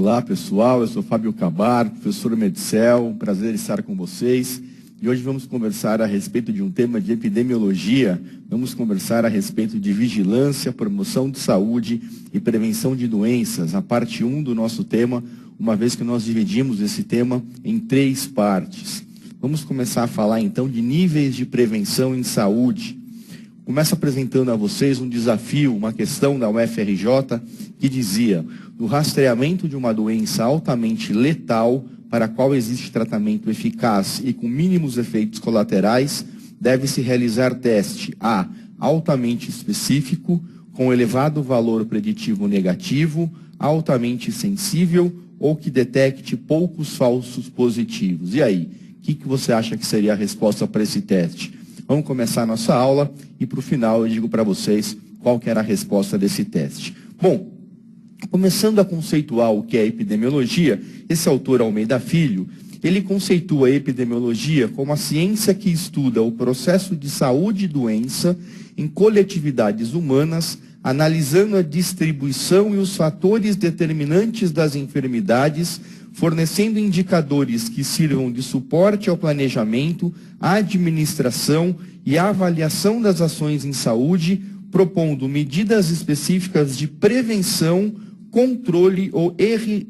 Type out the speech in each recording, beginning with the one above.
Olá pessoal, eu sou Fábio Cabar, professor Medcel, um prazer estar com vocês. E hoje vamos conversar a respeito de um tema de epidemiologia, vamos conversar a respeito de vigilância, promoção de saúde e prevenção de doenças, a parte 1 do nosso tema, uma vez que nós dividimos esse tema em 3 partes. Vamos começar a falar então de níveis de prevenção em saúde. Começo apresentando a vocês um desafio, uma questão da UFRJ que dizia: no rastreamento de uma doença altamente letal, para a qual existe tratamento eficaz e com mínimos efeitos colaterais, deve-se realizar teste A, altamente específico, com elevado valor preditivo negativo, altamente sensível ou que detecte poucos falsos positivos. E aí, o que você acha que seria a resposta para esse teste? Vamos começar a nossa aula e para o final eu digo para vocês qual que era a resposta desse teste. Bom, começando a conceituar o que é epidemiologia, esse autor Almeida Filho, ele conceitua a epidemiologia como a ciência que estuda o processo de saúde e doença em coletividades humanas, analisando a distribuição e os fatores determinantes das enfermidades, fornecendo indicadores que sirvam de suporte ao planejamento, à administração e à avaliação das ações em saúde, propondo medidas específicas de prevenção, controle ou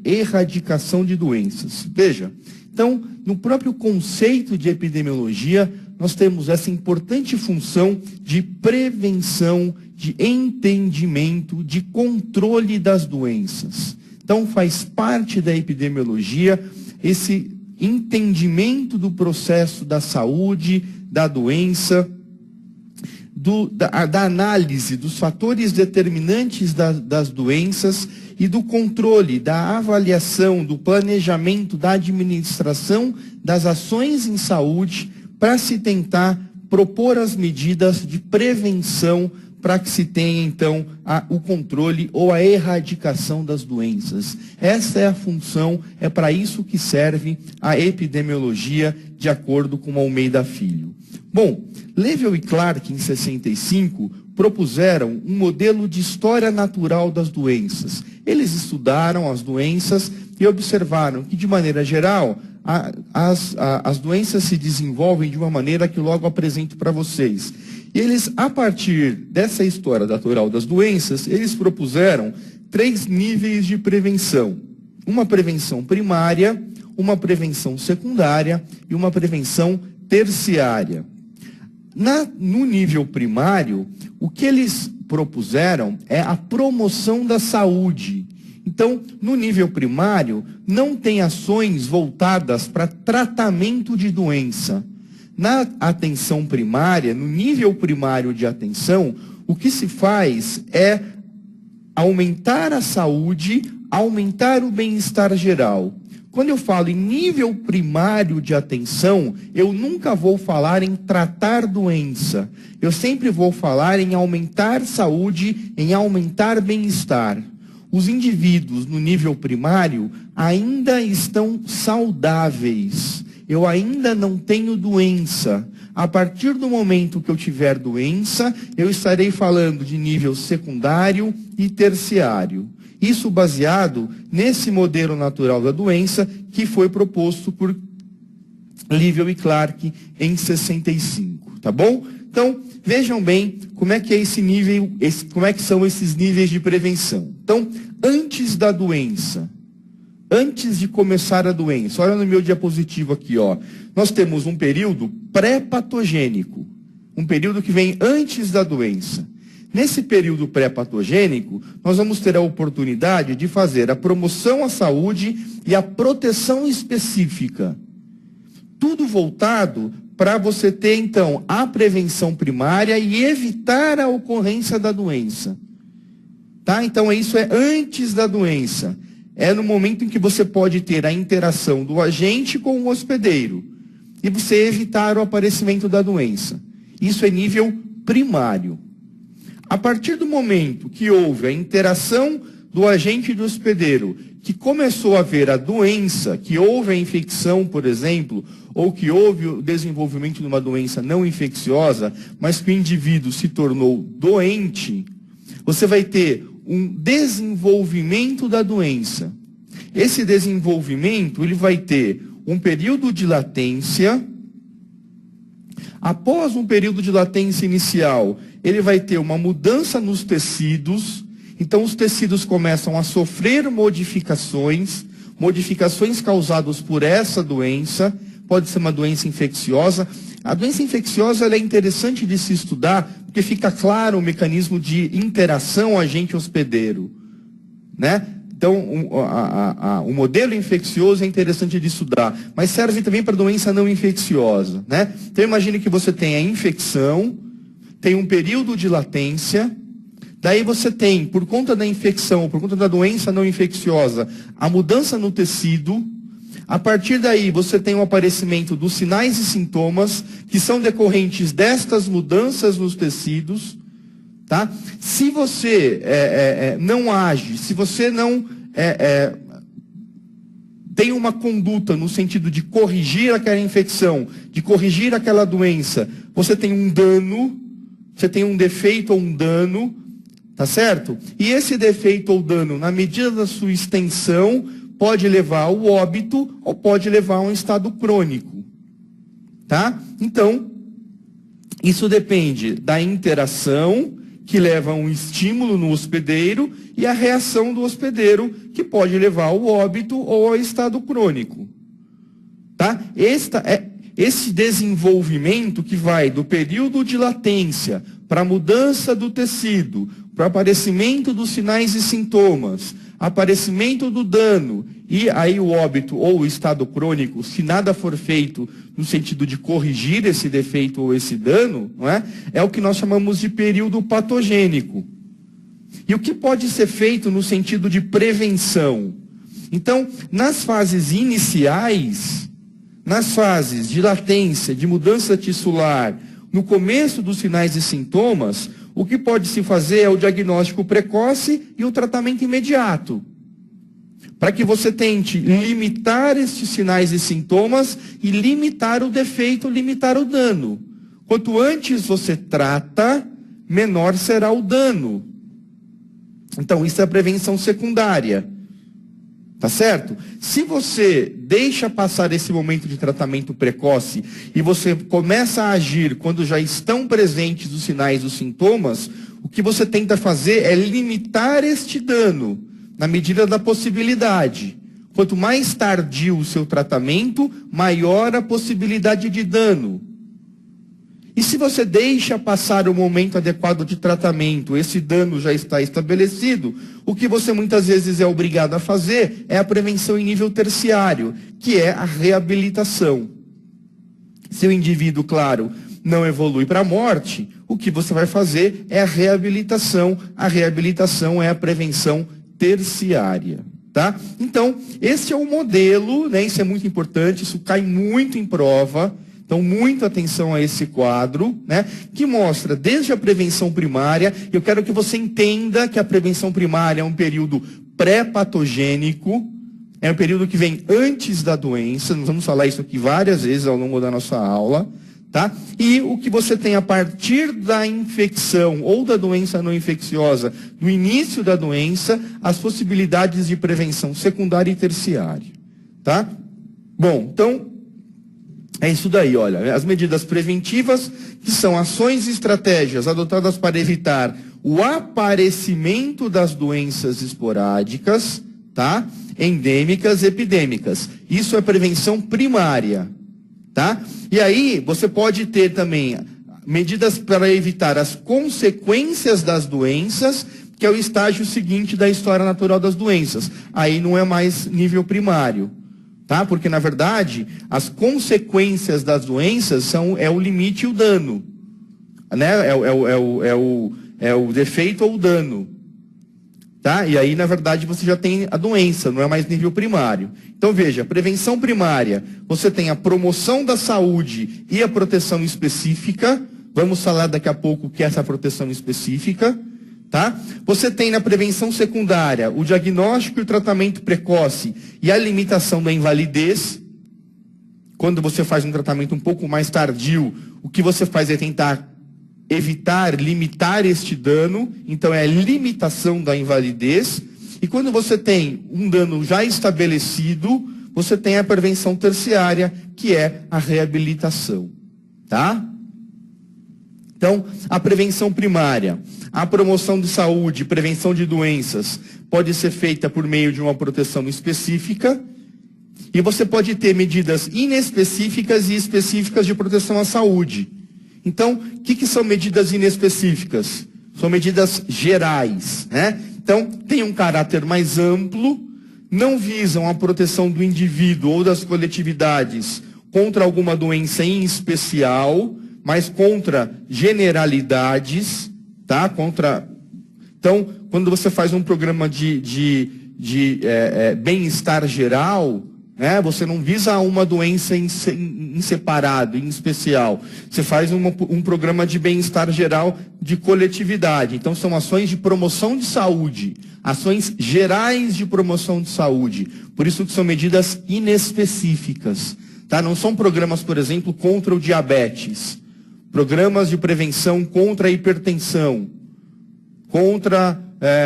erradicação de doenças. Veja, então, no próprio conceito de epidemiologia, nós temos essa importante função de prevenção, de entendimento, de controle das doenças. Então, faz parte da epidemiologia esse entendimento do processo da saúde, da doença, da análise dos fatores determinantes das doenças e do controle, da avaliação, do planejamento, da administração das ações em saúde para se tentar propor as medidas de prevenção para que se tenha, então, o controle ou a erradicação das doenças. Essa é a função, é para isso que serve a epidemiologia, de acordo com Almeida Filho. Bom, Level e Clark, em 65, propuseram um modelo de história natural das doenças. Eles estudaram as doenças e observaram que, de maneira geral, as doenças se desenvolvem de uma maneira que logo apresento para vocês. E eles, a partir dessa história natural das doenças, eles propuseram 3 níveis de prevenção. Uma prevenção primária, uma prevenção secundária e uma prevenção terciária. No nível primário, o que eles propuseram é a promoção da saúde. Então, no nível primário, não tem ações voltadas para tratamento de doença. Na atenção primária, no nível primário de atenção, o que se faz é aumentar a saúde, aumentar o bem-estar geral. Quando eu falo em nível primário de atenção, eu nunca vou falar em tratar doença. Eu sempre vou falar em aumentar saúde, em aumentar bem-estar. Os indivíduos no nível primário ainda estão saudáveis. Eu ainda não tenho doença. A partir do momento que eu tiver doença, eu estarei falando de nível secundário e terciário. Isso baseado nesse modelo natural da doença que foi proposto por Level e Clark em 65, tá bom? Então, vejam bem como é que é esse nível, como é que são esses níveis de prevenção. Então, antes da doença, antes de começar a doença, olha no meu diapositivo aqui, ó. Nós temos um período pré-patogênico, um período que vem antes da doença. Nesse período pré-patogênico, nós vamos ter a oportunidade de fazer a promoção à saúde e a proteção específica. Tudo voltado para você ter, então, a prevenção primária e evitar a ocorrência da doença. Tá? Então, isso é antes da doença. É no momento em que você pode ter a interação do agente com o hospedeiro e você evitar o aparecimento da doença. Isso é nível primário. A partir do momento que houve a interação do agente e do hospedeiro, que começou a haver a doença, que houve a infecção, por exemplo, ou que houve o desenvolvimento de uma doença não infecciosa, mas que o indivíduo se tornou doente, você vai ter um desenvolvimento da doença. esse desenvolvimento ele vai ter um período de latência. Após um período de latência inicial, ele vai ter uma mudança nos tecidos. Então, os tecidos começam a sofrer modificações causadas por essa doença. Pode ser uma doença infecciosa. A doença infecciosa ela é interessante de se estudar, porque fica claro o mecanismo de interação agente-hospedeiro, né? Então, o modelo infeccioso é interessante de estudar, mas serve também para doença não infecciosa, né? Então, imagine que você tem a infecção, tem um período de latência, daí você tem, por conta da infecção, por conta da doença não infecciosa, a mudança no tecido. A partir daí, você tem o aparecimento dos sinais e sintomas que são decorrentes destas mudanças nos tecidos. Tá? Se você não age, se você não tem uma conduta no sentido de corrigir aquela infecção, de corrigir aquela doença, você tem um dano, você tem um defeito ou um dano, tá certo? E esse defeito ou dano, na medida da sua extensão, pode levar ao óbito ou pode levar a um estado crônico. Tá? Então, isso depende da interação que leva a um estímulo no hospedeiro e a reação do hospedeiro, que pode levar ao óbito ou ao estado crônico. Tá? Esse desenvolvimento que vai do período de latência para a mudança do tecido, para o aparecimento dos sinais e sintomas, aparecimento do dano e aí o óbito ou o estado crônico, se nada for feito no sentido de corrigir esse defeito ou esse dano, não é? É o que nós chamamos de período patogênico. E o que pode ser feito no sentido de prevenção? Então, nas fases iniciais, nas fases de latência, de mudança tissular, no começo dos sinais e sintomas, o que pode se fazer é o diagnóstico precoce e o tratamento imediato. Para que você tente limitar estes sinais e sintomas e limitar o defeito, limitar o dano. Quanto antes você trata, menor será o dano. Então, isso é a prevenção secundária. Tá certo? Se você deixa passar esse momento de tratamento precoce e você começa a agir quando já estão presentes os sinais e os sintomas, o que você tenta fazer é limitar este dano na medida da possibilidade. Quanto mais tardio o seu tratamento, maior a possibilidade de dano. E se você deixa passar o momento adequado de tratamento, esse dano já está estabelecido, o que você muitas vezes é obrigado a fazer é a prevenção em nível terciário, que é a reabilitação. Se o indivíduo, claro, não evolui para a morte, o que você vai fazer é a reabilitação. A reabilitação é a prevenção terciária. Tá? Então, esse é o modelo, né? Isso é muito importante, isso cai muito em prova. Então, muita atenção a esse quadro, né, que mostra desde a prevenção primária. Eu quero que você entenda que a prevenção primária é um período pré-patogênico, é um período que vem antes da doença. Nós vamos falar isso aqui várias vezes ao longo da nossa aula. Tá? E o que você tem a partir da infecção ou da doença não infecciosa, no início da doença, as possibilidades de prevenção secundária e terciária. Tá? Bom, então, é isso daí, olha, as medidas preventivas, que são ações e estratégias adotadas para evitar o aparecimento das doenças esporádicas, tá? Endêmicas, epidêmicas. Isso é prevenção primária, tá? E aí, você pode ter também medidas para evitar as consequências das doenças, que é o estágio seguinte da história natural das doenças. Aí não é mais nível primário. Tá? Porque, na verdade, as consequências das doenças é o limite e o dano. Né? É o defeito ou o dano. Tá? E aí, na verdade, você já tem a doença, não é mais nível primário. Então, veja, prevenção primária, você tem a promoção da saúde e a proteção específica. Vamos falar daqui a pouco o que é essa proteção específica. Tá? Você tem na prevenção secundária o diagnóstico e o tratamento precoce e a limitação da invalidez. Quando você faz um tratamento um pouco mais tardio, o que você faz é tentar evitar, limitar este dano. Então é a limitação da invalidez. E quando você tem um dano já estabelecido, você tem a prevenção terciária, que é a reabilitação, tá? Então, a prevenção primária, a promoção de saúde, prevenção de doenças, pode ser feita por meio de uma proteção específica, e você pode ter medidas inespecíficas e específicas de proteção à saúde. Então, o que são medidas inespecíficas? São medidas gerais, né? Então, tem um caráter mais amplo, não visam a proteção do indivíduo ou das coletividades contra alguma doença em especial, mas contra generalidades, tá? Então, quando você faz um programa de bem-estar geral, né, você não visa uma doença em separado, em especial. Você faz um programa de bem-estar geral de coletividade. Então, são ações de promoção de saúde, ações gerais de promoção de saúde. Por isso que são medidas inespecíficas. Tá? Não são programas, por exemplo, contra o diabetes. Programas de prevenção contra a hipertensão, contra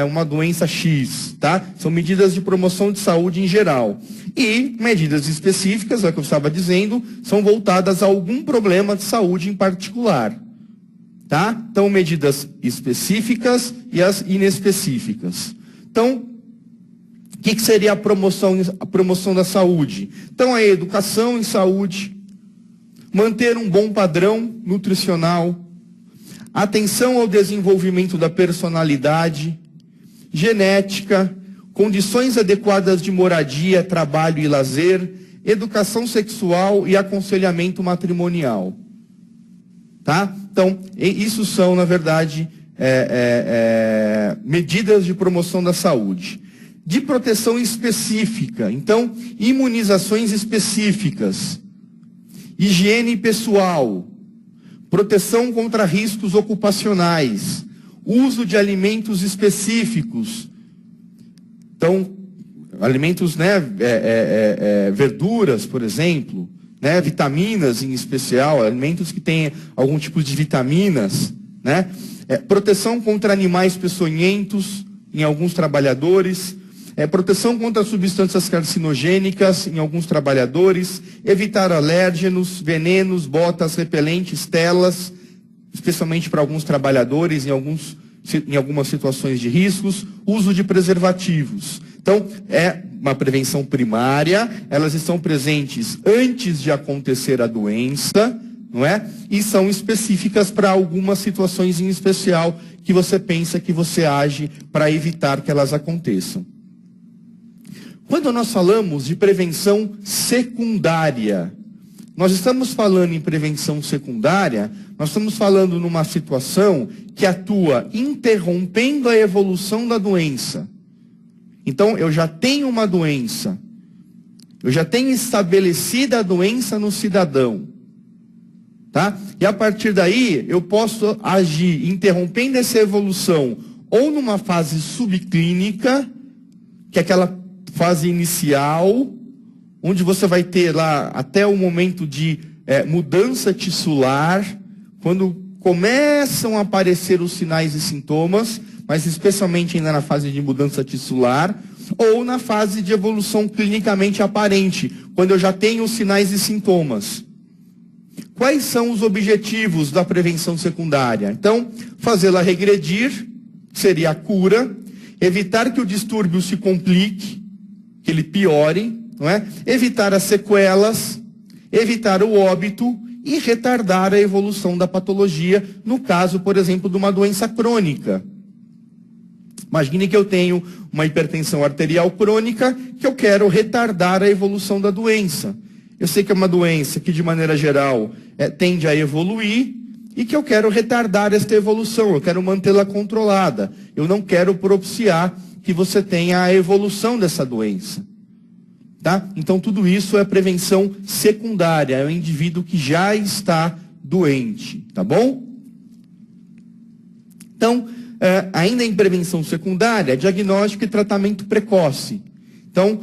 uma doença X, tá? São medidas de promoção de saúde em geral. E medidas específicas, é o que eu estava dizendo, são voltadas a algum problema de saúde em particular, tá? Então, medidas específicas e as inespecíficas. Então, o que seria a promoção da saúde? Então, a educação em saúde, manter um bom padrão nutricional, atenção ao desenvolvimento da personalidade, genética, condições adequadas de moradia, trabalho e lazer, educação sexual e aconselhamento matrimonial. Tá? Então, isso são, na verdade, medidas de promoção da saúde. De proteção específica, então, imunizações específicas, higiene pessoal, proteção contra riscos ocupacionais, uso de alimentos específicos. Então, alimentos, né, verduras, por exemplo, né, vitaminas em especial, alimentos que têm algum tipo de vitaminas, né, proteção contra animais peçonhentos em alguns trabalhadores, proteção contra substâncias carcinogênicas em alguns trabalhadores, evitar alérgenos, venenos, botas, repelentes, telas, especialmente para alguns trabalhadores, em algumas situações de riscos, uso de preservativos. Então, é uma prevenção primária, elas estão presentes antes de acontecer a doença, não é? E são específicas para algumas situações em especial que você pensa que você age para evitar que elas aconteçam. Quando nós falamos de prevenção secundária, nós estamos falando em prevenção secundária, nós estamos falando numa situação que atua interrompendo a evolução da doença. Então, eu já tenho uma doença, eu já tenho estabelecida a doença no cidadão, tá? E a partir daí, eu posso agir interrompendo essa evolução, ou numa fase subclínica, que é aquela fase inicial, onde você vai ter lá até o momento de mudança tissular, quando começam a aparecer os sinais e sintomas, mas especialmente ainda na fase de mudança tissular, ou na fase de evolução clinicamente aparente, quando eu já tenho os sinais e sintomas. Quais são os objetivos da prevenção secundária? Então, fazê-la regredir, seria a cura, evitar que o distúrbio se complique, que ele piore, não é? Evitar as sequelas, evitar o óbito e retardar a evolução da patologia, no caso, por exemplo, de uma doença crônica. Imagine que eu tenho uma hipertensão arterial crônica, que eu quero retardar a evolução da doença. Eu sei que é uma doença que, de maneira geral, tende a evoluir e que eu quero retardar esta evolução, eu quero mantê-la controlada. Eu não quero propiciar que você tenha a evolução dessa doença. Tá? Então, tudo isso é prevenção secundária, é o indivíduo que já está doente, tá bom? Então, ainda em prevenção secundária, diagnóstico e tratamento precoce. Então,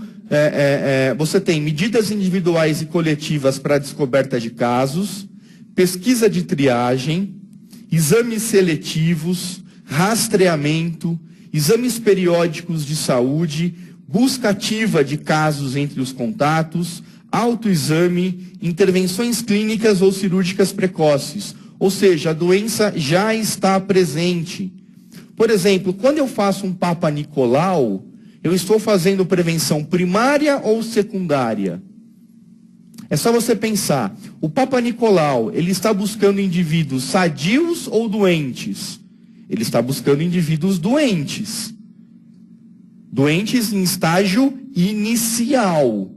você tem medidas individuais e coletivas para a descoberta de casos, pesquisa de triagem, exames seletivos, rastreamento, exames periódicos de saúde, busca ativa de casos entre os contatos, autoexame, intervenções clínicas ou cirúrgicas precoces. Ou seja, a doença já está presente. Por exemplo, quando eu faço um Papa Nicolau, eu estou fazendo prevenção primária ou secundária? É só você pensar, o Papa Nicolau, ele está buscando indivíduos sadios ou doentes? Ele está buscando indivíduos doentes. Doentes em estágio inicial.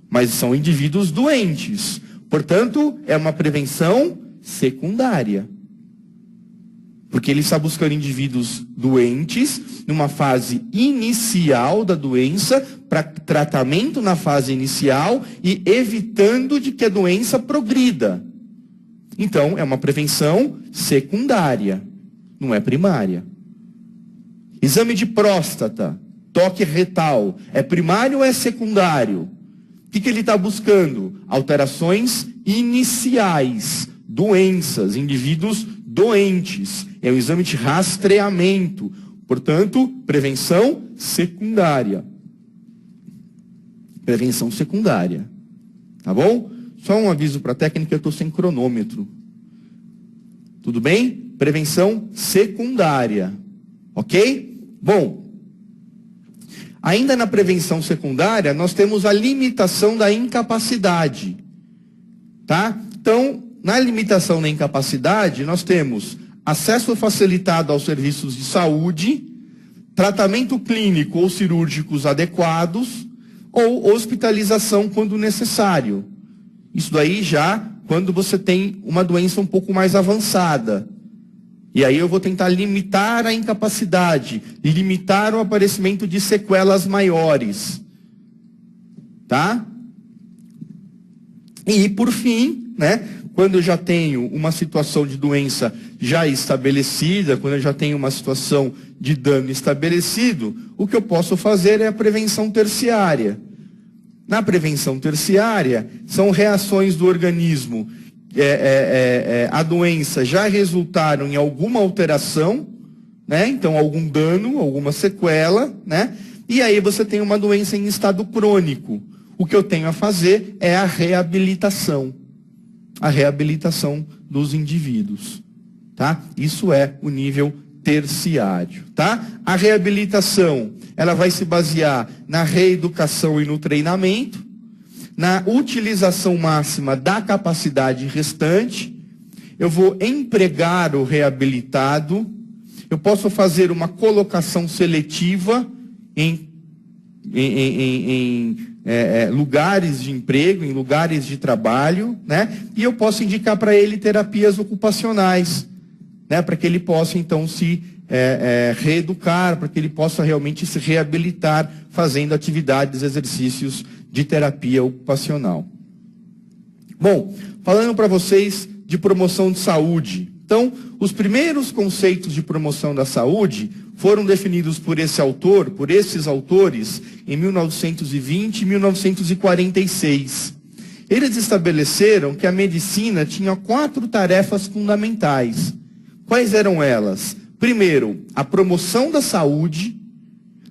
Mas são indivíduos doentes. Portanto, é uma prevenção secundária. Porque ele está buscando indivíduos doentes numa fase inicial da doença, para tratamento na fase inicial e evitando de que a doença progrida. Então, é uma prevenção secundária, não é primária. Exame de próstata, toque retal, é primário ou é secundário? O que ele está buscando? Alterações iniciais, doenças, indivíduos doentes. É um exame de rastreamento. Portanto, prevenção secundária. Prevenção secundária. Tá bom? Só um aviso para a técnica, eu estou sem cronômetro. Tudo bem? Prevenção secundária. Ok? Bom, ainda na prevenção secundária, nós temos a limitação da incapacidade. Tá? Então, na limitação da incapacidade, nós temos acesso facilitado aos serviços de saúde, tratamento clínico ou cirúrgicos adequados, ou hospitalização quando necessário. Isso daí já quando você tem uma doença um pouco mais avançada. E aí eu vou tentar limitar a incapacidade, limitar o aparecimento de sequelas maiores. Tá? E por fim, né, quando eu já tenho uma situação de doença já estabelecida, quando eu já tenho uma situação de dano estabelecido, o que eu posso fazer é a prevenção terciária. Na prevenção terciária, são reações do organismo. A doença já resultaram em alguma alteração, né? Então algum dano, alguma sequela, né? E aí você tem uma doença em estado crônico. O que eu tenho a fazer é a reabilitação dos indivíduos, tá? Isso é o nível terciário, tá? A reabilitação, ela vai se basear na reeducação e no treinamento, na utilização máxima da capacidade restante. Eu vou empregar o reabilitado, eu posso fazer uma colocação seletiva em lugares de emprego, em lugares de trabalho, né? E eu posso indicar para ele terapias ocupacionais, né? Para que ele possa então se reeducar, para que ele possa realmente se reabilitar fazendo atividades, exercícios de terapia ocupacional. Bom, falando para vocês de promoção de saúde. Então, os primeiros conceitos de promoção da saúde foram definidos por esse autor, por esses autores, em 1920 e 1946. Eles estabeleceram que a medicina tinha 4 tarefas fundamentais. Quais eram elas? Primeiro, a promoção da saúde.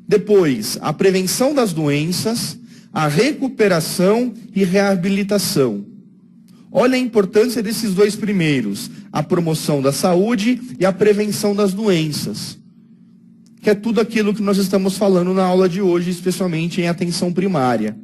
Depois, a prevenção das doenças, a recuperação e reabilitação. Olha a importância desses 2 primeiros, a promoção da saúde e a prevenção das doenças. Que é tudo aquilo que nós estamos falando na aula de hoje, especialmente em atenção primária.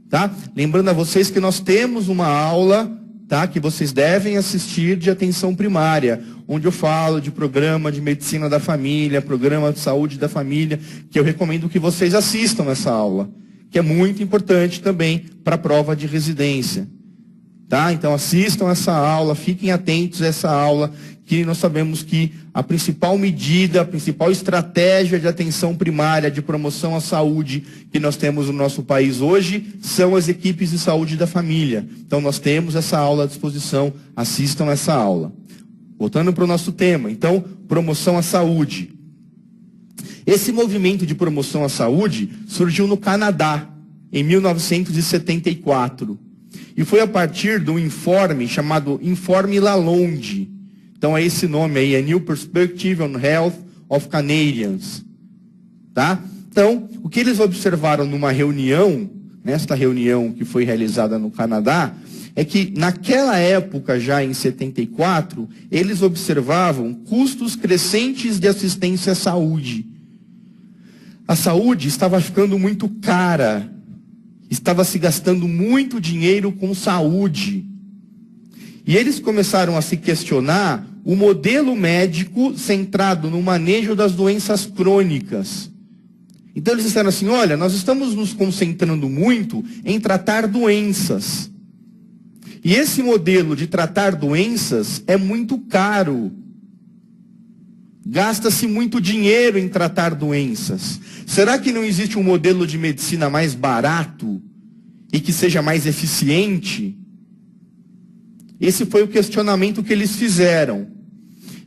Tá? Lembrando a vocês que nós temos uma aula, tá, que vocês devem assistir de atenção primária, onde eu falo de programa de medicina da família, programa de saúde da família, que eu recomendo que vocês assistam essa aula, que é muito importante também para a prova de residência. Tá? Então assistam essa aula, fiquem atentos a essa aula, que nós sabemos que a principal medida, a principal estratégia de atenção primária, de promoção à saúde que nós temos no nosso país hoje, são as equipes de saúde da família. Então nós temos essa aula à disposição, assistam essa aula. Voltando para o nosso tema, então, promoção à saúde. Esse movimento de promoção à saúde surgiu no Canadá, em 1974. E foi a partir de um informe chamado Informe Lalonde. Então é esse nome aí, é New Perspective on Health of Canadians. tá? Então, o que eles observaram numa reunião, nesta reunião que foi realizada no Canadá, é que naquela época, já em 74, eles observavam custos crescentes de assistência à saúde. A saúde estava ficando muito cara, estava se gastando muito dinheiro com saúde. E eles começaram a se questionar o modelo médico centrado no manejo das doenças crônicas. Então eles disseram assim, olha, nós estamos nos concentrando muito em tratar doenças. E esse modelo de tratar doenças é muito caro. Gasta-se muito dinheiro em tratar doenças. Será que não existe um modelo de medicina mais barato e que seja mais eficiente? Esse foi o questionamento que eles fizeram.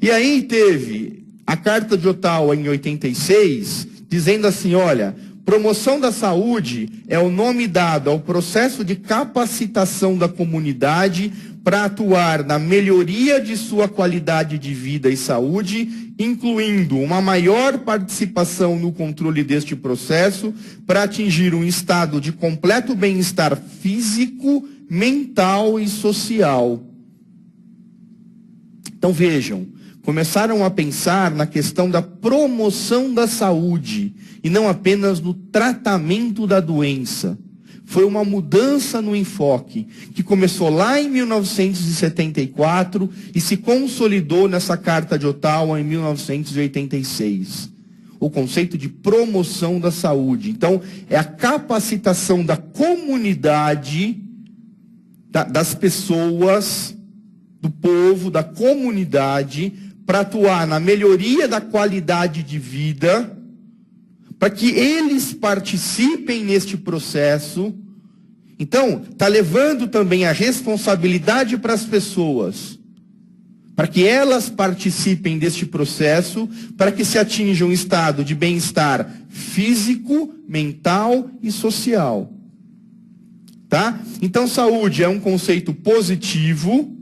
E aí teve a Carta de Ottawa em 86, dizendo assim, olha, promoção da saúde é o nome dado ao processo de capacitação da comunidade para atuar na melhoria de sua qualidade de vida e saúde, incluindo uma maior participação no controle deste processo para atingir um estado de completo bem-estar físico, mental e social. Então vejam, começaram a pensar na questão da promoção da saúde e não apenas no tratamento da doença. Foi uma mudança no enfoque que começou lá em 1974 e se consolidou nessa Carta de Ottawa em 1986. O conceito de promoção da saúde. Então, é a capacitação da comunidade, das pessoas, do povo, da comunidade, para atuar na melhoria da qualidade de vida, para que eles participem neste processo. Então, está levando também a responsabilidade para as pessoas, para que elas participem deste processo, para que se atinja um estado de bem-estar físico, mental e social. Tá? Então, saúde é um conceito positivo,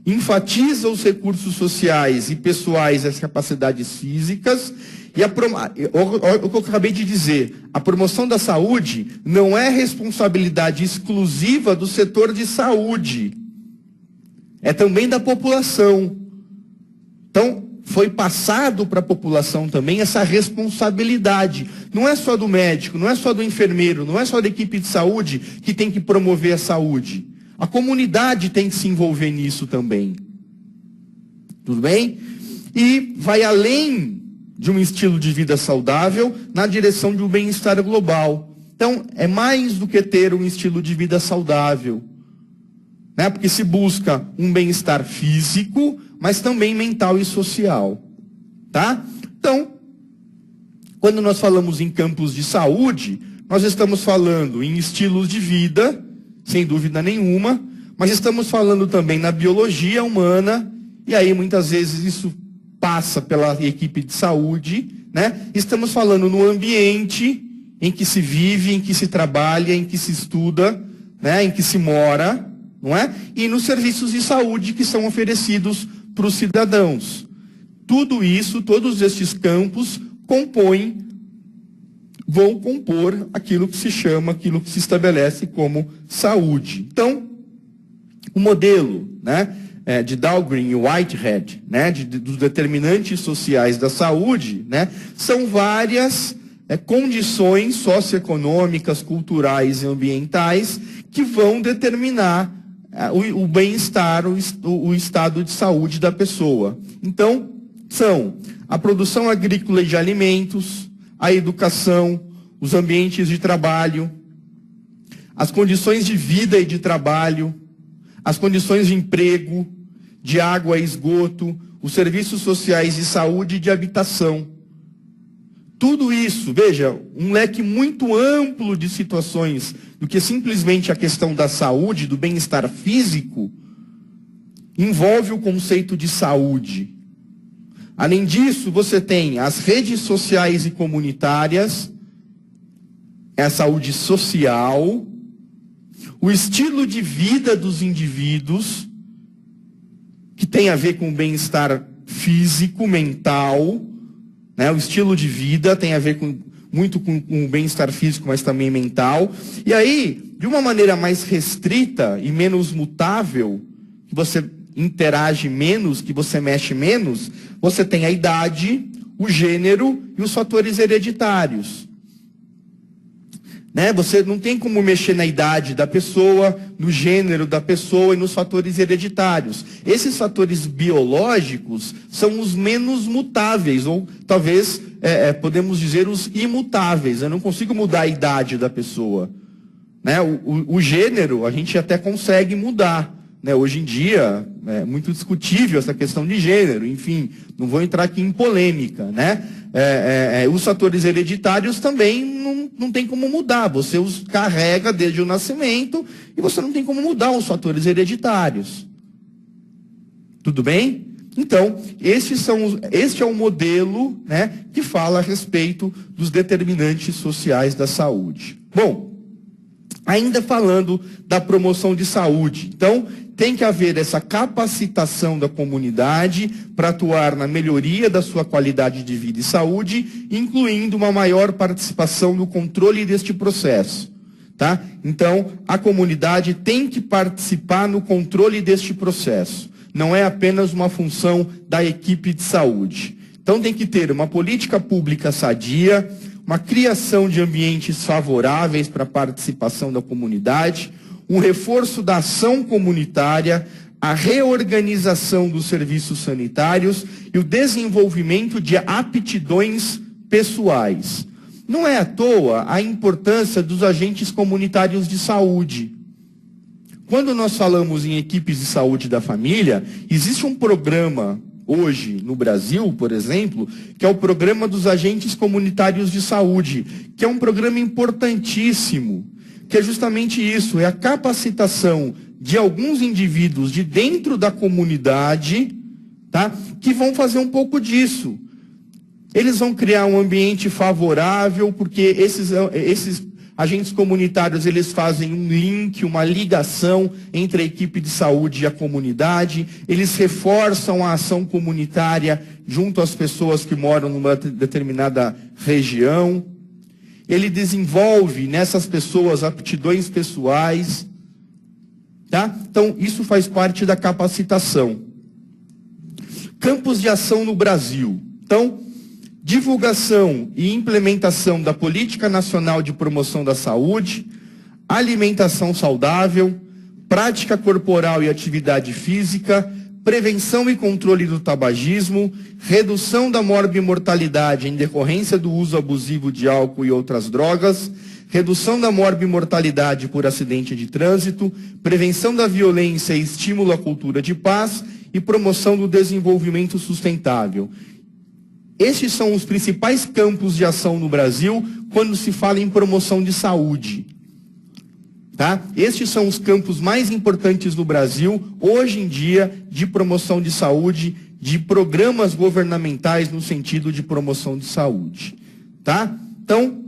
enfatiza os recursos sociais e pessoais, as capacidades físicas, e o que eu acabei de dizer, a promoção da saúde não é responsabilidade exclusiva do setor de saúde, é também da população. Então, foi passado para a população também essa responsabilidade. Não é só do médico, não é só do enfermeiro, não é só da equipe de saúde que tem que promover a saúde. A comunidade tem que se envolver nisso também. Tudo bem? E vai além de um estilo de vida saudável na direção de um bem-estar global. Então, é mais do que ter um estilo de vida saudável, né? Porque se busca um bem-estar físico, mas também mental e social. Tá? Então, quando nós falamos em campos de saúde, nós estamos falando em estilos de vida, sem dúvida nenhuma, mas estamos falando também na biologia humana, e aí muitas vezes isso passa pela equipe de saúde, né? Estamos falando no ambiente em que se vive, em que se trabalha, em que se estuda, né? Em que se mora, não é? E nos serviços de saúde que são oferecidos para os cidadãos. Tudo isso, todos estes campos vão compor aquilo que se chama, aquilo que se estabelece como saúde. Então, o modelo, né, de Dahlgren e Whitehead, né, dos determinantes sociais da saúde, né, são várias condições socioeconômicas, culturais e ambientais que vão determinar o bem-estar, o estado de saúde da pessoa. Então, são a produção agrícola e de alimentos, a educação, os ambientes de trabalho, as condições de vida e de trabalho, as condições de emprego, de água e esgoto, os serviços sociais de saúde e de habitação. Tudo isso, veja, um leque muito amplo de situações do que simplesmente a questão da saúde, do bem-estar físico, envolve o conceito de saúde. Além disso, você tem as redes sociais e comunitárias, a saúde social, o estilo de vida dos indivíduos, que tem a ver com o bem-estar físico, mental, né? O estilo de vida tem a ver muito com o bem-estar físico, mas também mental. E aí, de uma maneira mais restrita e menos mutável, que você interage menos, que você mexe menos, você tem a idade, o gênero e os fatores hereditários. Né? Você não tem como mexer na idade da pessoa, no gênero da pessoa e nos fatores hereditários. Esses fatores biológicos são os menos mutáveis, ou talvez podemos dizer os imutáveis. Eu não consigo mudar a idade da pessoa. Né? O gênero a gente até consegue mudar. Né? Hoje em dia é muito discutível essa questão de gênero, enfim, não vou entrar aqui em polêmica. Né? Os fatores hereditários também não tem como mudar, você os carrega desde o nascimento e você não tem como mudar os fatores hereditários. Tudo bem? Então, este é o modelo, né, que fala a respeito dos determinantes sociais da saúde. Bom, ainda falando da promoção de saúde, então tem que haver essa capacitação da comunidade para atuar na melhoria da sua qualidade de vida e saúde, incluindo uma maior participação no controle deste processo. Tá? Então, a comunidade tem que participar no controle deste processo. Não é apenas uma função da equipe de saúde. Então, tem que ter uma política pública sadia, uma criação de ambientes favoráveis para a participação da comunidade, um reforço da ação comunitária, a reorganização dos serviços sanitários e o desenvolvimento de aptidões pessoais. Não é à toa a importância dos agentes comunitários de saúde. Quando nós falamos em equipes de saúde da família, existe um programa hoje no Brasil, por exemplo, que é o programa dos agentes comunitários de saúde, que é um programa importantíssimo, que é justamente isso, é a capacitação de alguns indivíduos de dentro da comunidade, tá, que vão fazer um pouco disso. Eles vão criar um ambiente favorável, porque esses agentes comunitários, eles fazem um link, uma ligação entre a equipe de saúde e a comunidade, eles reforçam a ação comunitária junto às pessoas que moram numa determinada região, ele desenvolve nessas pessoas aptidões pessoais, tá? Então, isso faz parte da capacitação. Campos de ação no Brasil. Então, divulgação e implementação da Política Nacional de Promoção da Saúde, alimentação saudável, prática corporal e atividade física, prevenção e controle do tabagismo, redução da morbimortalidade em decorrência do uso abusivo de álcool e outras drogas, redução da morbimortalidade por acidente de trânsito, prevenção da violência e estímulo à cultura de paz e promoção do desenvolvimento sustentável. Estes são os principais campos de ação no Brasil quando se fala em promoção de saúde. Tá? Estes são os campos mais importantes no Brasil, hoje em dia, de promoção de saúde, de programas governamentais no sentido de promoção de saúde. Tá? Então,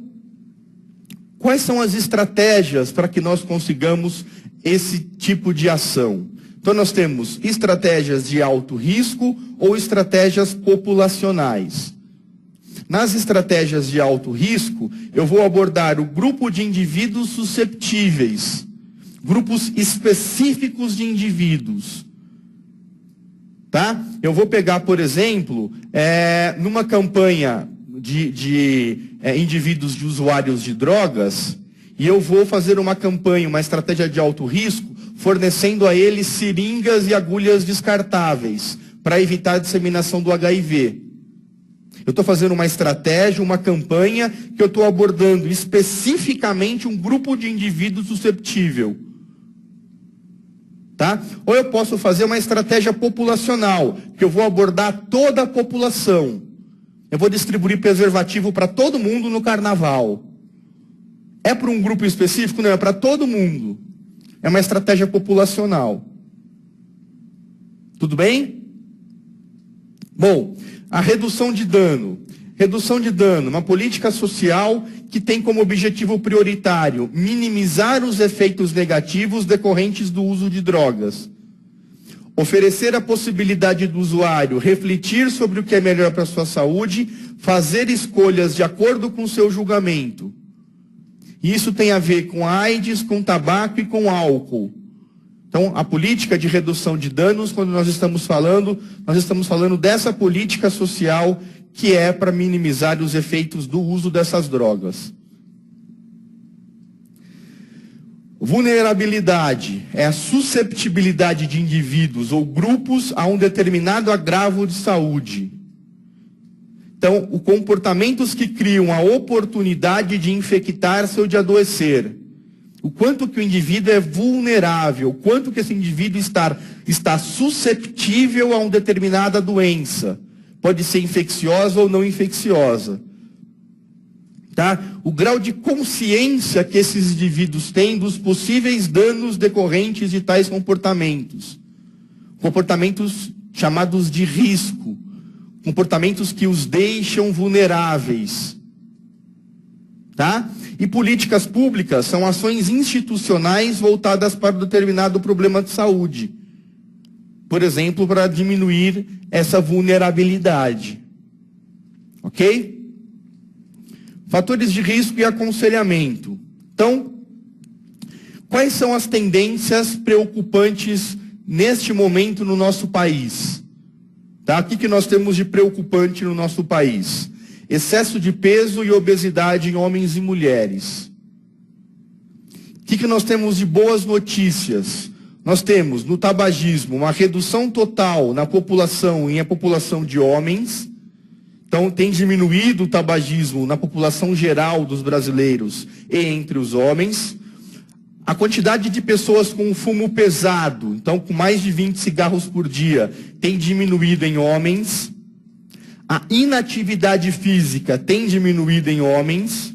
quais são as estratégias para que nós consigamos esse tipo de ação? Então, nós temos estratégias de alto risco ou estratégias populacionais. Nas estratégias de alto risco, eu vou abordar o grupo de indivíduos susceptíveis, grupos específicos de indivíduos. Tá? Eu vou pegar, por exemplo, numa campanha de indivíduos de usuários de drogas, e eu vou fazer uma campanha, uma estratégia de alto risco, fornecendo a eles seringas e agulhas descartáveis, para evitar a disseminação do HIV. Eu estou fazendo uma estratégia, uma campanha, que eu estou abordando especificamente um grupo de indivíduos susceptível. Tá? Ou eu posso fazer uma estratégia populacional, que eu vou abordar toda a população. Eu vou distribuir preservativo para todo mundo no carnaval. É para um grupo específico? Não, é para todo mundo. É uma estratégia populacional. Tudo bem? Bom, a redução de dano. Redução de dano, uma política social que tem como objetivo prioritário minimizar os efeitos negativos decorrentes do uso de drogas. Oferecer a possibilidade do usuário refletir sobre o que é melhor para a sua saúde, fazer escolhas de acordo com o seu julgamento. Isso tem a ver com AIDS, com tabaco e com álcool. Então, a política de redução de danos, quando nós estamos falando dessa política social que é para minimizar os efeitos do uso dessas drogas. Vulnerabilidade é a susceptibilidade de indivíduos ou grupos a um determinado agravo de saúde. Então, os comportamentos que criam a oportunidade de infectar-se ou de adoecer. O quanto que o indivíduo é vulnerável, o quanto que esse indivíduo está susceptível a uma determinada doença. Pode ser infecciosa ou não infecciosa. Tá? O grau de consciência que esses indivíduos têm dos possíveis danos decorrentes de tais comportamentos. Comportamentos chamados de risco. Comportamentos que os deixam vulneráveis. Tá? E políticas públicas são ações institucionais voltadas para um determinado problema de saúde. Por exemplo, para diminuir essa vulnerabilidade. Ok? Fatores de risco e aconselhamento. Então, quais são as tendências preocupantes neste momento no nosso país? Tá? O que nós temos de preocupante no nosso país? Excesso de peso e obesidade em homens e mulheres. O que nós temos de boas notícias? Nós temos no tabagismo uma redução total na população e a população de homens. Então tem diminuído o tabagismo na população geral dos brasileiros e entre os homens. A quantidade de pessoas com fumo pesado, então com mais de 20 cigarros por dia, tem diminuído em homens. A inatividade física tem diminuído em homens.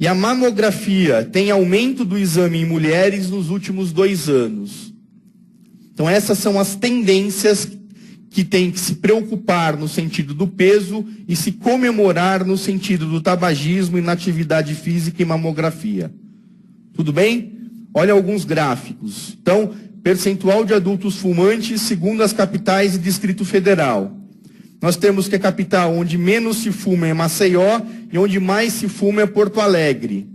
E a mamografia tem aumento do exame em mulheres nos últimos 2 anos. Então essas são as tendências que tem que se preocupar no sentido do peso e se comemorar no sentido do tabagismo, inatividade física e mamografia. Tudo bem? Olha alguns gráficos. Então, percentual de adultos fumantes segundo as capitais e Distrito Federal. Nós temos que a capital onde menos se fuma é Maceió e onde mais se fuma é Porto Alegre.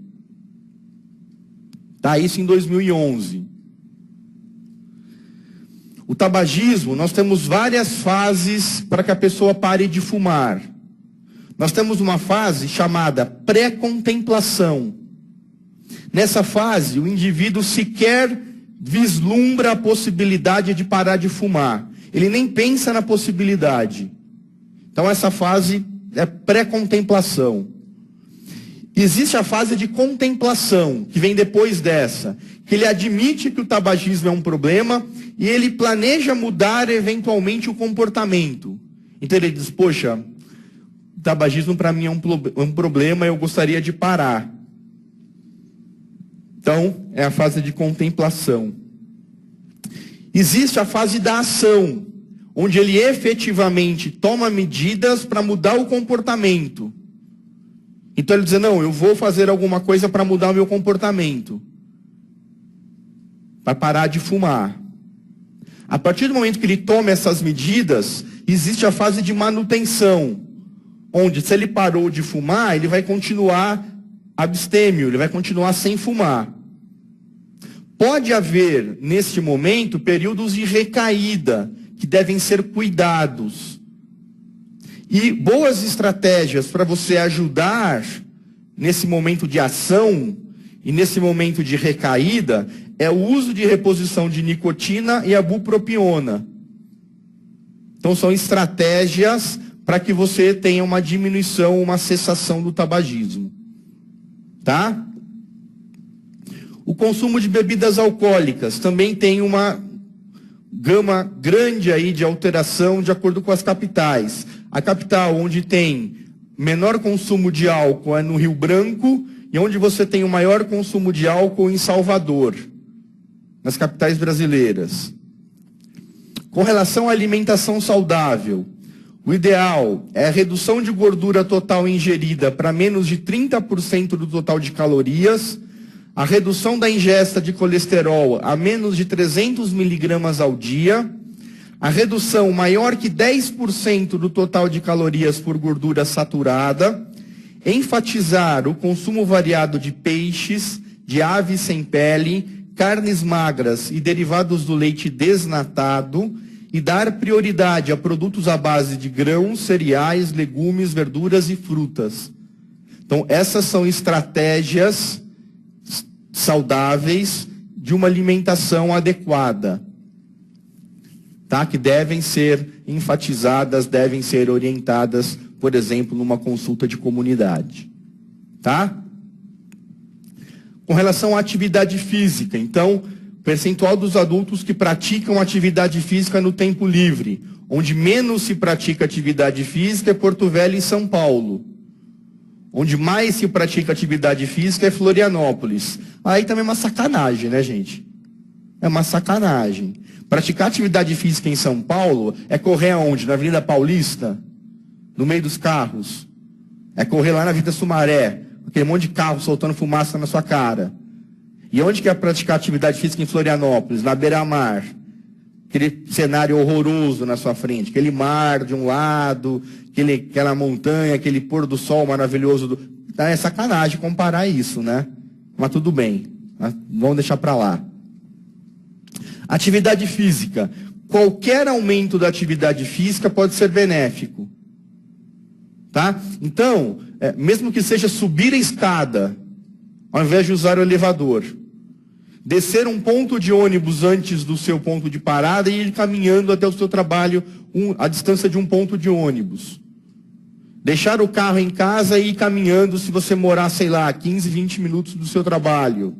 Tá, isso em 2011. O tabagismo, nós temos várias fases para que a pessoa pare de fumar. Nós temos uma fase chamada pré-contemplação. Nessa fase, o indivíduo sequer vislumbra a possibilidade de parar de fumar. Ele nem pensa na possibilidade. Então essa fase é pré-contemplação. Existe a fase de contemplação, que vem depois dessa, que ele admite que o tabagismo é um problema e ele planeja mudar eventualmente o comportamento. Então ele diz, poxa, o tabagismo para mim é um problema, eu gostaria de parar. Então, é a fase de contemplação. Existe a fase da ação, onde ele efetivamente toma medidas para mudar o comportamento. Então ele diz, não, eu vou fazer alguma coisa para mudar o meu comportamento. Para parar de fumar. A partir do momento que ele toma essas medidas, existe a fase de manutenção, onde se ele parou de fumar, ele vai continuar abstêmio, ele vai continuar sem fumar. Pode haver, neste momento, períodos de recaída, que devem ser cuidados. E boas estratégias para você ajudar nesse momento de ação e nesse momento de recaída é o uso de reposição de nicotina e a bupropiona. Então são estratégias para que você tenha uma diminuição, uma cessação do tabagismo. Tá? O consumo de bebidas alcoólicas também tem uma gama grande aí de alteração de acordo com as capitais. A capital onde tem menor consumo de álcool é no Rio Branco e onde você tem o maior consumo de álcool em Salvador, nas capitais brasileiras. Com relação à alimentação saudável, o ideal é a redução de gordura total ingerida para menos de 30% do total de calorias, a redução da ingesta de colesterol a menos de 300 miligramas ao dia, A redução maior que 10% do total de calorias por gordura saturada. Enfatizar o consumo variado de peixes, de aves sem pele, carnes magras e derivados do leite desnatado e dar prioridade a produtos à base de grãos, cereais, legumes, verduras e frutas. Então, essas são estratégias saudáveis de uma alimentação adequada, tá? Que devem ser enfatizadas, devem ser orientadas, por exemplo, numa consulta de comunidade, tá? Com relação à atividade física, então, percentual dos adultos que praticam atividade física no tempo livre. Onde menos se pratica atividade física é Porto Velho e São Paulo. Onde mais se pratica atividade física é Florianópolis. Aí também é uma sacanagem, né, gente? É uma sacanagem. Praticar atividade física em São Paulo é correr aonde? Na Avenida Paulista? No meio dos carros? É correr lá na Avenida Sumaré? Aquele monte de carro soltando fumaça na sua cara. E onde que é praticar atividade física em Florianópolis? Na beira-mar. Aquele cenário horroroso na sua frente. Aquele mar de um lado, aquela montanha, aquele pôr do sol maravilhoso. É sacanagem comparar isso, né? Mas tudo bem. Vamos deixar para lá. Atividade física. Qualquer aumento da atividade física pode ser benéfico. Tá? Então, mesmo que seja subir a escada, ao invés de usar o elevador, descer um ponto de ônibus antes do seu ponto de parada e ir caminhando até o seu trabalho a distância de um ponto de ônibus. Deixar o carro em casa e ir caminhando se você morar, sei lá, 15, 20 minutos do seu trabalho.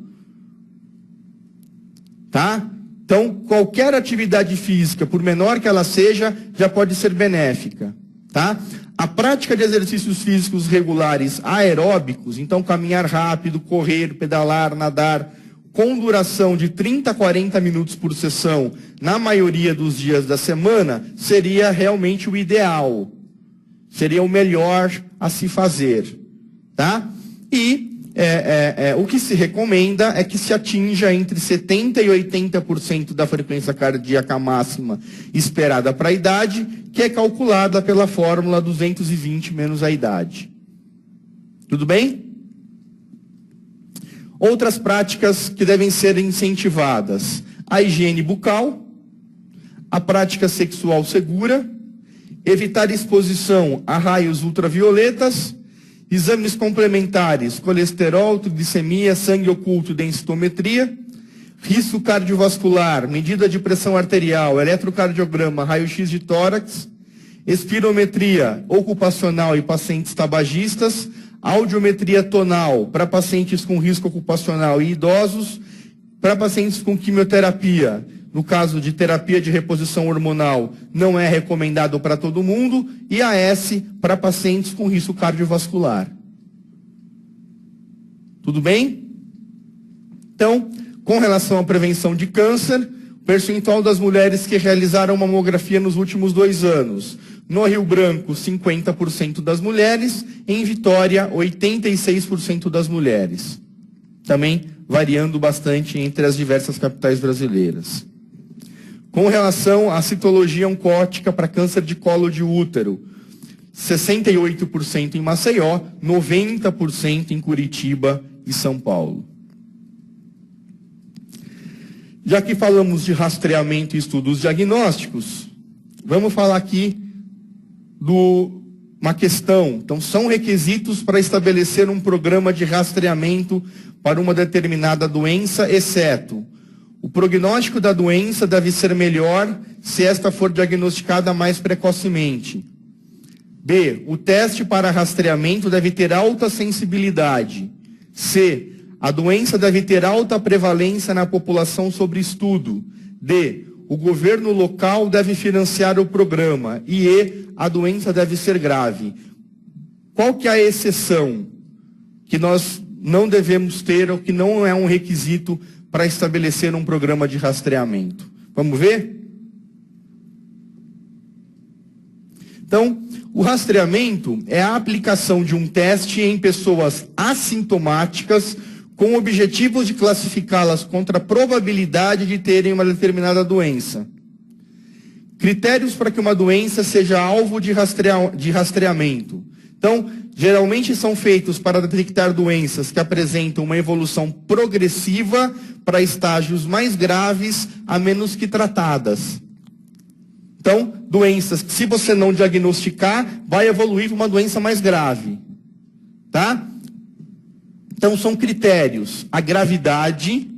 Tá? Então, qualquer atividade física, por menor que ela seja, já pode ser benéfica. Tá? A prática de exercícios físicos regulares aeróbicos, então caminhar rápido, correr, pedalar, nadar, com duração de 30 a 40 minutos por sessão, na maioria dos dias da semana, seria realmente o ideal. Seria o melhor a se fazer. Tá? E o que se recomenda é que se atinja entre 70% e 80% da frequência cardíaca máxima esperada para a idade, que é calculada pela fórmula 220 menos a idade. Tudo bem? Outras práticas que devem ser incentivadas: a higiene bucal, a prática sexual segura, evitar exposição a raios ultravioletas, exames complementares, colesterol, triglicemia, sangue oculto e densitometria, risco cardiovascular, medida de pressão arterial, eletrocardiograma, raio-x de tórax, espirometria ocupacional e pacientes tabagistas, audiometria tonal para pacientes com risco ocupacional e idosos, para pacientes com quimioterapia. No caso de terapia de reposição hormonal, não é recomendado para todo mundo, e AS para pacientes com risco cardiovascular. Tudo bem? Então, com relação à prevenção de câncer, o percentual das mulheres que realizaram mamografia nos últimos 2 anos. No Rio Branco, 50% das mulheres, em Vitória, 86% das mulheres. Também variando bastante entre as diversas capitais brasileiras. Com relação à citologia oncótica para câncer de colo de útero, 68% em Maceió, 90% em Curitiba e São Paulo. Já que falamos de rastreamento e estudos diagnósticos, vamos falar aqui de uma questão. Então, são requisitos para estabelecer um programa de rastreamento para uma determinada doença, exceto: o prognóstico da doença deve ser melhor se esta for diagnosticada mais precocemente. B. O teste para rastreamento deve ter alta sensibilidade. C. A doença deve ter alta prevalência na população sobre estudo. D. O governo local deve financiar o programa. E E. A doença deve ser grave. Qual que é a exceção que nós não devemos ter ou que não é um requisito para estabelecer um programa de rastreamento? Vamos ver? Então, o rastreamento é a aplicação de um teste em pessoas assintomáticas com objetivos de classificá-las contra a probabilidade de terem uma determinada doença. Critérios para que uma doença seja alvo de rastreamento. Então, geralmente são feitos para detectar doenças que apresentam uma evolução progressiva para estágios mais graves, a menos que tratadas. Então, doenças que, se você não diagnosticar, vai evoluir para uma doença mais grave. Tá? Então, são critérios: a gravidade,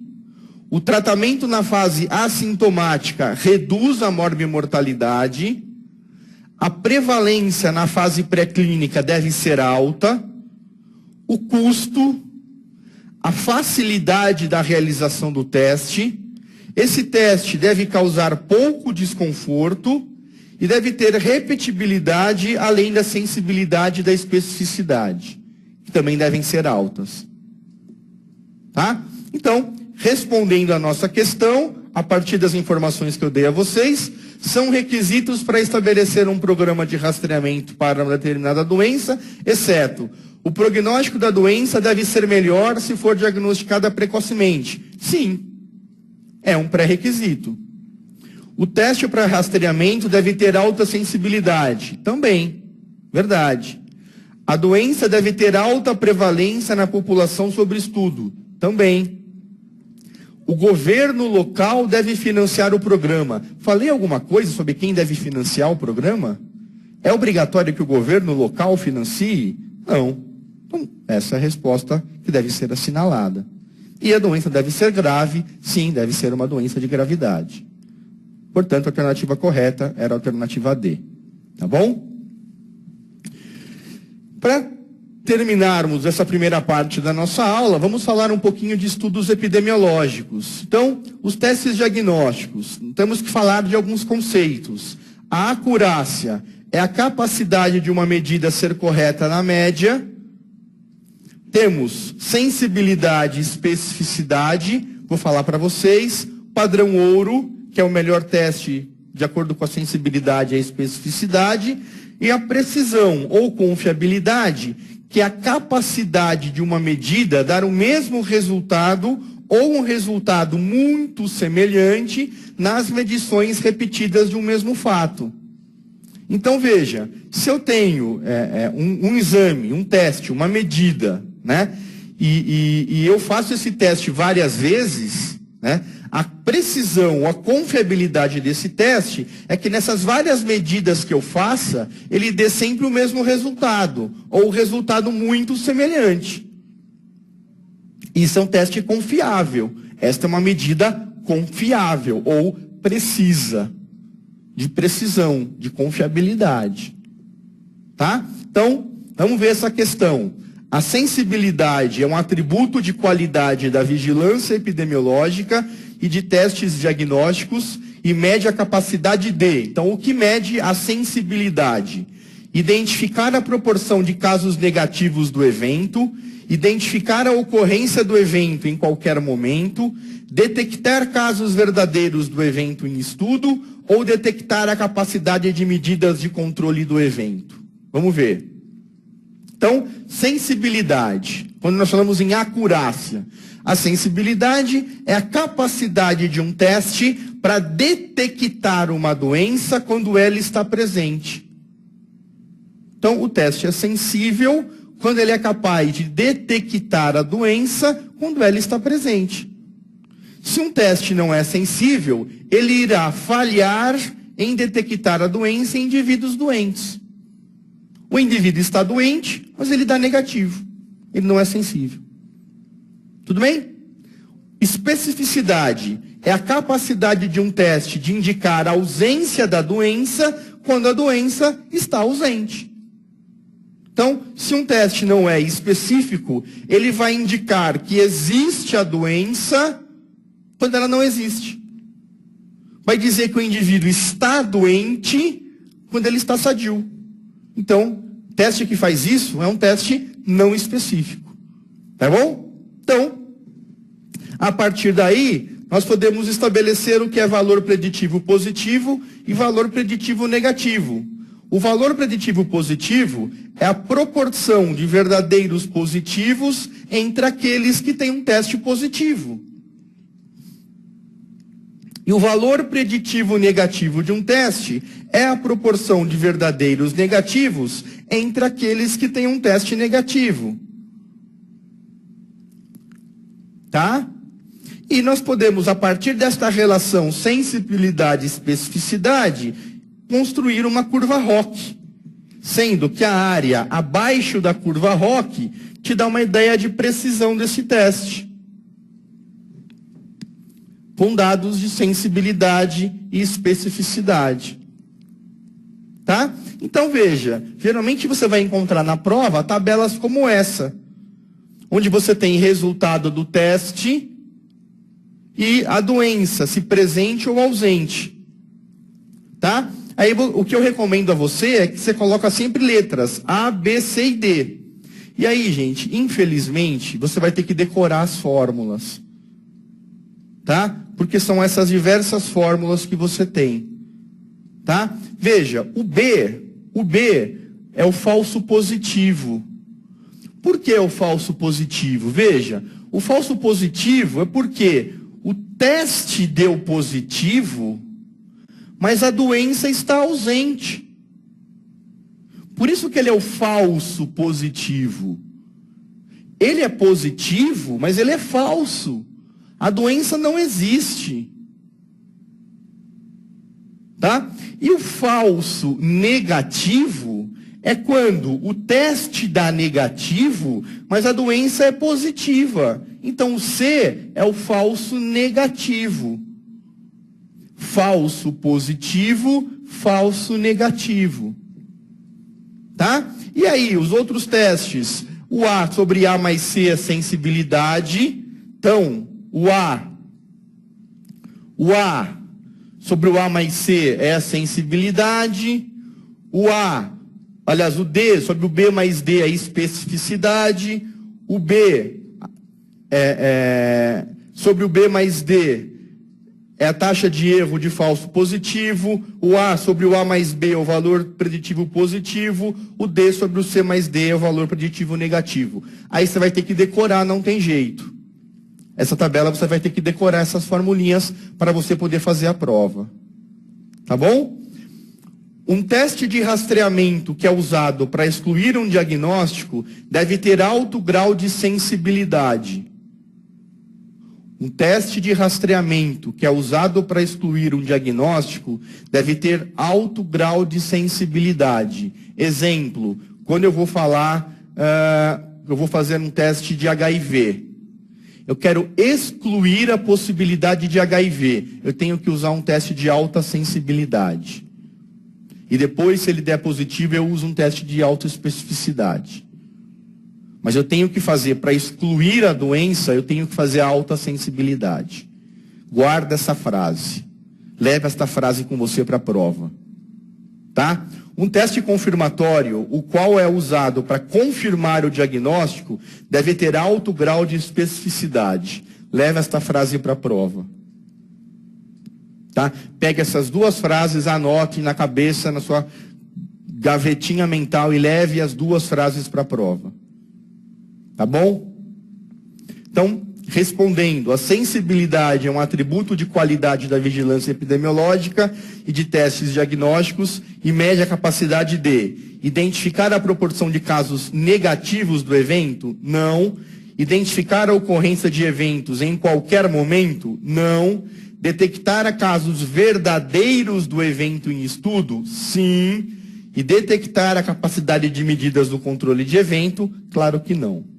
o tratamento na fase assintomática reduz a morbimortalidade, a prevalência na fase pré-clínica deve ser alta, o custo, a facilidade da realização do teste. Esse teste deve causar pouco desconforto e deve ter repetibilidade, além da sensibilidade e da especificidade, que também devem ser altas. Tá? Então, respondendo à nossa questão, a partir das informações que eu dei a vocês, são requisitos para estabelecer um programa de rastreamento para uma determinada doença, exceto o prognóstico da doença deve ser melhor se for diagnosticada precocemente. Sim, é um pré-requisito. O teste para rastreamento deve ter alta sensibilidade. Também, verdade. A doença deve ter alta prevalência na população sob estudo. Também. O governo local deve financiar o programa. Falei alguma coisa sobre quem deve financiar o programa? É obrigatório que o governo local financie? Não. Então, essa é a resposta que deve ser assinalada. E a doença deve ser grave? Sim, deve ser uma doença de gravidade. Portanto, a alternativa correta era a alternativa D. Tá bom? Para terminarmos essa primeira parte da nossa aula, vamos falar um pouquinho de estudos epidemiológicos. Então, os testes diagnósticos, temos que falar de alguns conceitos. A acurácia é a capacidade de uma medida ser correta na média. Temos sensibilidade e especificidade, vou falar para vocês. Padrão ouro, que é o melhor teste de acordo com a sensibilidade e a especificidade. E a precisão ou confiabilidade, que é a capacidade de uma medida dar o mesmo resultado ou um resultado muito semelhante nas medições repetidas de um mesmo fato. Então veja, se eu tenho um exame, um teste, uma medida, né, e eu faço esse teste várias vezes, né, a precisão, a confiabilidade desse teste é que nessas várias medidas que eu faça, ele dê sempre o mesmo resultado, ou resultado muito semelhante. Isso é um teste confiável. Esta é uma medida confiável, ou precisa, de precisão, de confiabilidade. Tá? Então, vamos ver essa questão. A sensibilidade é um atributo de qualidade da vigilância epidemiológica e de testes diagnósticos e mede a capacidade de. Então, o que mede a sensibilidade? Identificar a proporção de casos negativos do evento, identificar a ocorrência do evento em qualquer momento, detectar casos verdadeiros do evento em estudo ou detectar a capacidade de medidas de controle do evento. Vamos ver. Então, sensibilidade. Quando nós falamos em acurácia, a sensibilidade é a capacidade de um teste para detectar uma doença quando ela está presente. Então, o teste é sensível quando ele é capaz de detectar a doença quando ela está presente. Se um teste não é sensível, ele irá falhar em detectar a doença em indivíduos doentes. O indivíduo está doente, mas ele dá negativo. Ele não é sensível. Tudo bem? Especificidade é a capacidade de um teste de indicar a ausência da doença quando a doença está ausente. Então, se um teste não é específico, ele vai indicar que existe a doença quando ela não existe. Vai dizer que o indivíduo está doente quando ele está sadio. Então, teste que faz isso é um teste não específico. Tá bom? Então, a partir daí, nós podemos estabelecer o que é valor preditivo positivo e valor preditivo negativo. O valor preditivo positivo é a proporção de verdadeiros positivos entre aqueles que têm um teste positivo. E o valor preditivo negativo de um teste é a proporção de verdadeiros negativos entre aqueles que têm um teste negativo. Tá? E nós podemos, a partir desta relação sensibilidade e especificidade, construir uma curva ROC. Sendo que a área abaixo da curva ROC te dá uma ideia de precisão desse teste, com dados de sensibilidade e especificidade. Tá? Então veja, geralmente você vai encontrar na prova tabelas como essa, onde você tem resultado do teste e a doença, se presente ou ausente. Tá? Aí o que eu recomendo a você é que você coloca sempre letras A, B, C e D. E aí, gente, infelizmente, você vai ter que decorar as fórmulas. Tá? Porque são essas diversas fórmulas que você tem. Tá? Veja, o B é o falso positivo. Por que é o falso positivo? Veja, o falso positivo é porque o teste deu positivo, mas a doença está ausente. Por isso que ele é o falso positivo. Ele é positivo, mas ele é falso. A doença não existe. Tá? E o falso negativo é quando o teste dá negativo, mas a doença é positiva. Então o C é o falso negativo. Falso positivo, falso negativo. Tá? E aí, os outros testes? O A sobre A mais C é sensibilidade. Então, o A sobre o A mais C é a sensibilidade. O D sobre o B mais D é a especificidade. O B sobre o B mais D é a taxa de erro de falso positivo. O A sobre o A mais B é o valor preditivo positivo. O D sobre o C mais D é o valor preditivo negativo. Aí você vai ter que decorar, não tem jeito. Essa tabela você vai ter que decorar essas formulinhas para você poder fazer a prova. Tá bom? Um teste de rastreamento que é usado para excluir um diagnóstico deve ter alto grau de sensibilidade. Um teste de rastreamento que é usado para excluir um diagnóstico deve ter alto grau de sensibilidade. Exemplo, quando eu vou falar, eu vou fazer um teste de HIV. Eu quero excluir a possibilidade de HIV. Eu tenho que usar um teste de alta sensibilidade. E depois, se ele der positivo, eu uso um teste de alta especificidade. Mas eu tenho que fazer, para excluir a doença, eu tenho que fazer a alta sensibilidade. Guarda essa frase. Leve esta frase com você para a prova. Tá? Um teste confirmatório, o qual é usado para confirmar o diagnóstico, deve ter alto grau de especificidade. Leve esta frase para a prova. Tá? Pegue essas duas frases, anote na cabeça, na sua gavetinha mental e leve as duas frases para a prova. Tá bom? Então, respondendo, a sensibilidade é um atributo de qualidade da vigilância epidemiológica e de testes diagnósticos e mede a capacidade de identificar a proporção de casos negativos do evento? Não. Identificar a ocorrência de eventos em qualquer momento? Não. Detectar a casos verdadeiros do evento em estudo? Sim. E detectar a capacidade de medidas do controle de evento? Claro que não.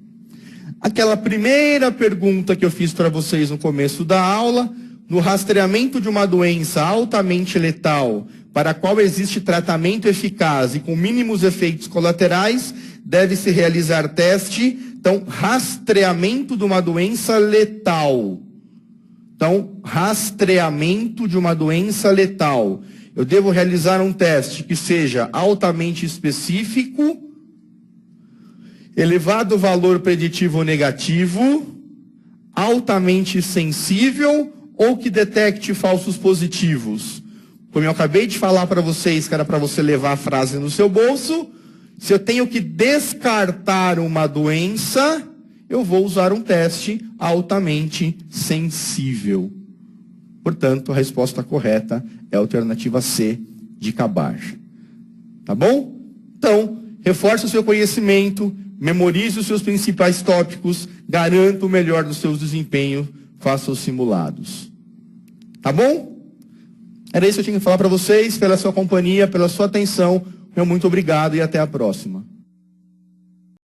Aquela primeira pergunta que eu fiz para vocês no começo da aula, no rastreamento de uma doença altamente letal, para a qual existe tratamento eficaz e com mínimos efeitos colaterais, deve-se realizar teste. Então, rastreamento de uma doença letal. Então, rastreamento de uma doença letal. Eu devo realizar um teste que seja altamente específico, elevado valor preditivo negativo, altamente sensível ou que detecte falsos positivos. Como eu acabei de falar para vocês, que era para você levar a frase no seu bolso, se eu tenho que descartar uma doença, eu vou usar um teste altamente sensível. Portanto, a resposta correta é a alternativa C, de Cabar. Tá bom? Então, reforce o seu conhecimento, memorize os seus principais tópicos, garanta o melhor dos seus desempenhos, faça os simulados. Tá bom? Era isso que eu tinha que falar para vocês, pela sua companhia, pela sua atenção. Meu muito obrigado e até a próxima.